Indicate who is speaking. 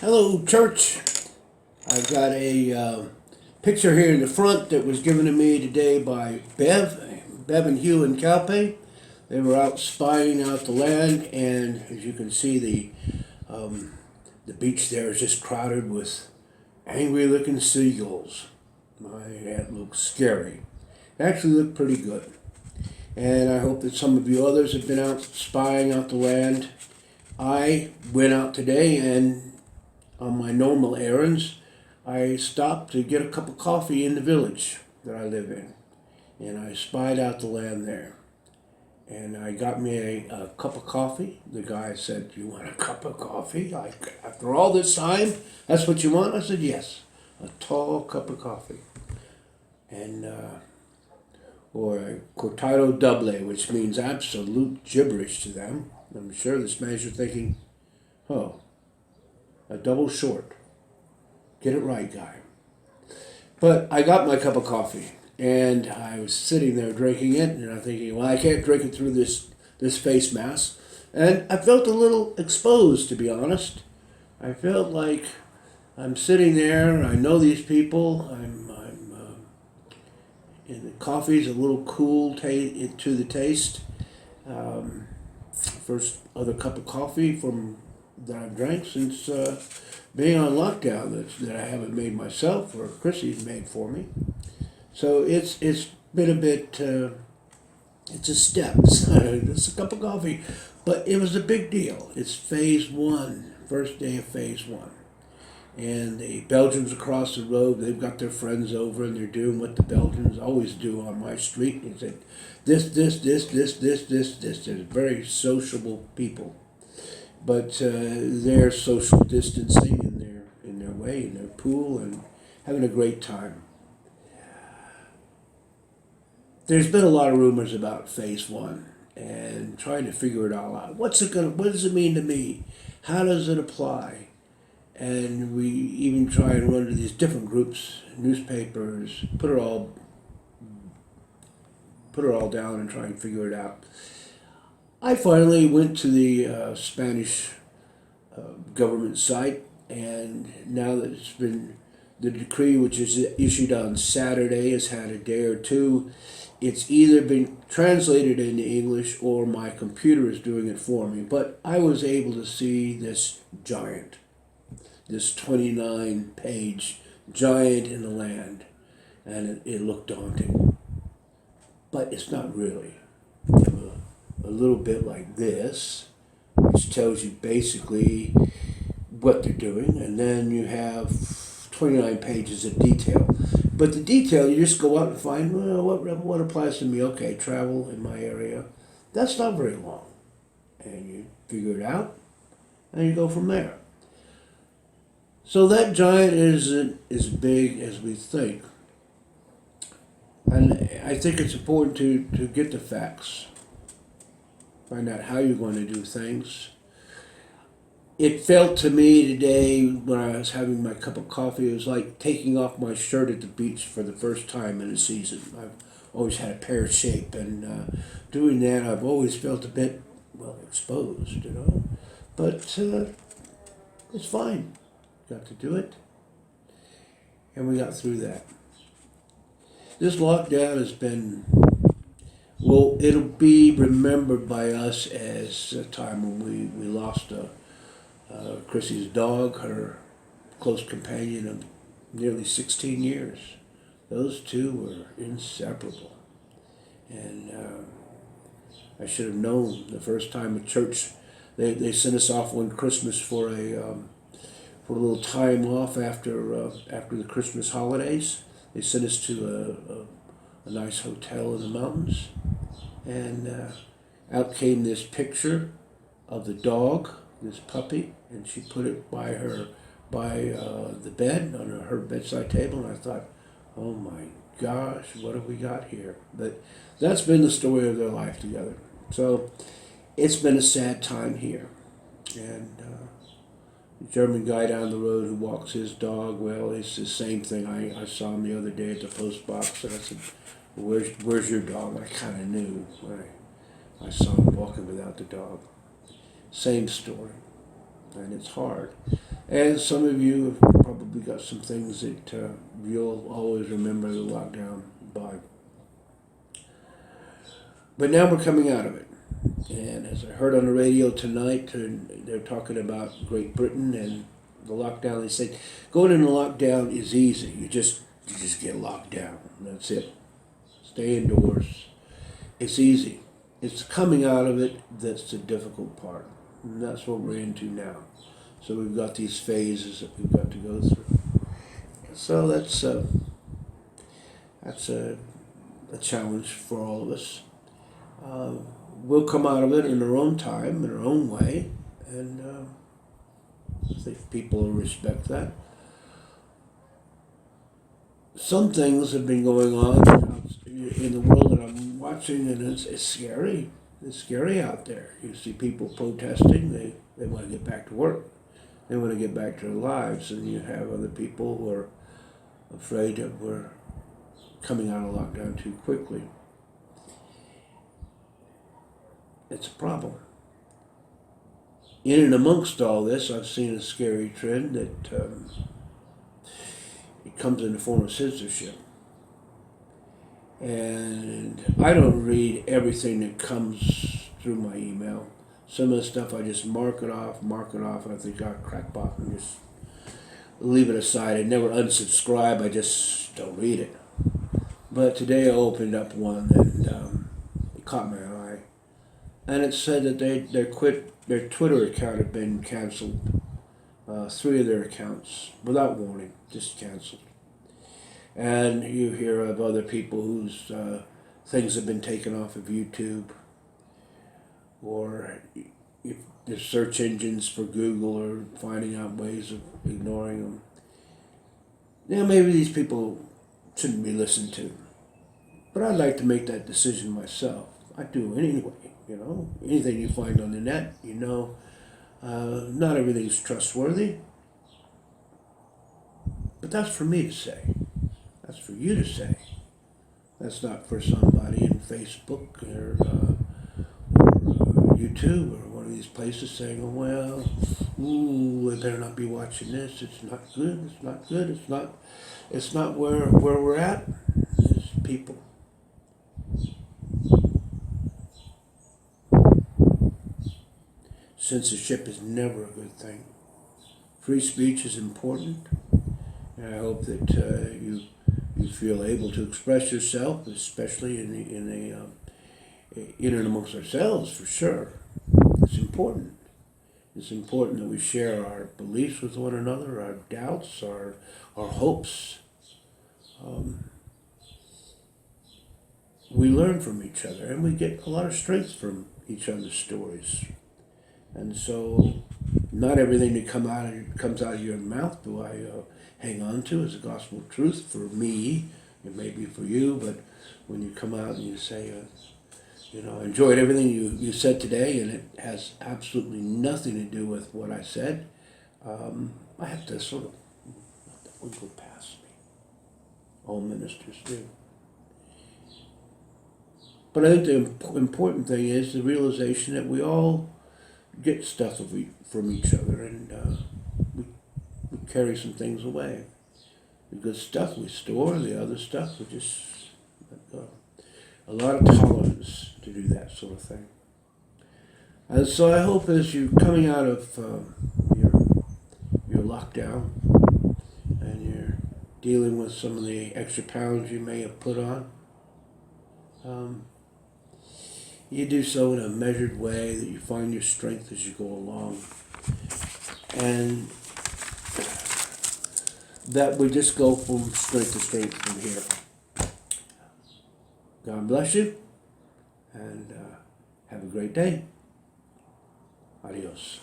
Speaker 1: Hello, church. I've got a picture here in the front that was given to me today by Bev and Hugh and Calpe. They were out spying out the land, and as you can see, the beach there is just crowded with angry-looking seagulls. That looks scary. It actually looked pretty good, and I hope that some of you others have been out spying out the land. I went out today and on my normal errands, I stopped to get a cup of coffee in the village that I live in. And I spied out the land there. And I got me a cup of coffee. The guy said, "You want a cup of coffee? After all this time, that's what you want?" I said, "Yes, a tall cup of coffee." And, or a cortado doble, which means absolute gibberish to them. I'm sure the Spanish are thinking, "Oh, a double short. Get it right, guy." But I got my cup of coffee, and I was sitting there drinking it, and I'm thinking, well, I can't drink it through this face mask. And I felt a little exposed, to be honest. I felt like I'm sitting there, I know these people, and the coffee's a little cool to the taste. Um, First other cup of coffee that I've drank since being on lockdown that I haven't made myself or Chrissy's made for me. So it's been a bit. It's a step. It's a cup of coffee, but it was a big deal. It's phase one, first day of phase one. And the Belgians across the road, they've got their friends over and they're doing what the Belgians always do on my street. They said, this. They're very sociable people. But they're social distancing in their way, in their pool, and having a great time. There's been a lot of rumors about phase one and trying to figure it all out. What does it mean to me? How does it apply? And we even try and run to these different groups, newspapers, put it all down and try and figure it out. I finally went to the Spanish government site, and now that it's been the decree, which is issued on Saturday, has had a day or two. It's either been translated into English or my computer is doing it for me. But I was able to see this 29-page giant in the land, and it looked daunting. But it's not really. You have a little bit like this, which tells you basically what they're doing, and then you have 29 pages of detail. But the detail, you just go out and find, well, what applies to me. Okay, travel in my area. That's not very long. And you figure it out, and you go from there. So that giant isn't as big as we think. And I think it's important to get the facts. Find out how you're going to do things. It felt to me today when I was having my cup of coffee, it was like taking off my shirt at the beach for the first time in a season. I've always had a pear shape, and doing that, I've always felt a bit, well, exposed, But it's fine. Got to do it, and we got through that. This lockdown has been, well, it'll be remembered by us as a time when we lost Chrissy's dog, her close companion of nearly 16 years. Those two were inseparable. And I should have known the first time at church. They sent us off one Christmas for a little time off after the Christmas holidays. They sent us to a nice hotel in the mountains. And out came this picture of the dog, this puppy, and she put it by the bed on her bedside table, and I thought, oh my gosh, what have we got here? But that's been the story of their life together. So it's been a sad time here, and the German guy down the road who walks his dog, well, it's the same thing. I saw him the other day at the post box, and I said, where's your dog? I kind of knew. I saw him walking without the dog. Same story, and it's hard. And some of you have probably got some things that you'll always remember the lockdown by. But now we're coming out of it. And as I heard on the radio tonight, they're talking about Great Britain and the lockdown. They said going into lockdown is easy. You just get locked down. That's it. Stay indoors. It's easy. It's coming out of it that's the difficult part. And that's what we're into now. So we've got these phases that we've got to go through. So that's a challenge for all of us. We'll come out of it in our own time, in our own way, and I think people will respect that. Some things have been going on in the world that I'm watching, and it's scary. It's scary out there. You see people protesting. They want to get back to work. They want to get back to their lives, and you have other people who are afraid that we're coming out of lockdown too quickly. It's a problem. In and amongst all this, I've seen a scary trend that it comes in the form of censorship. And I don't read everything that comes through my email. Some of the stuff I just mark it off, and I think, crackpot, and just leave it aside. I never unsubscribe, I just don't read it. But today I opened up one and it caught my eye. And it said that their Twitter account had been canceled. 3 of their accounts, without warning, just canceled. And you hear of other people whose things have been taken off of YouTube, or if there's search engines for Google are finding out ways of ignoring them. Now maybe these people shouldn't be listened to, but I'd like to make that decision myself. I do anyway, Anything you find on the net, not everything's trustworthy. But that's for me to say. That's for you to say. That's not for somebody in Facebook or YouTube or one of these places saying, "Oh well, I better not be watching this. It's not good. It's not good. It's not where we're at." As people. Censorship is never a good thing. Free speech is important, and I hope that you feel able to express yourself, especially in and amongst ourselves, for sure. It's important. It's important that we share our beliefs with one another, our doubts, our hopes. We learn from each other, and we get a lot of strength from each other's stories. And so, not everything that comes out of your mouth do I hang on to as a gospel truth for me. It may be for you, but when you come out and you say, I enjoyed everything you said today, and it has absolutely nothing to do with what I said, I have to sort of let that one go past me. All ministers do. But I think the important thing is the realization that we all get stuff from each other, and we carry some things away. The good stuff we store, the other stuff we just let go. A lot of tolerance to do that sort of thing. And so I hope as you're coming out of your lockdown and you're dealing with some of the extra pounds you may have put on, you do so in a measured way, that you find your strength as you go along. And that we just go from strength to strength from here. God bless you, and have a great day. Adios.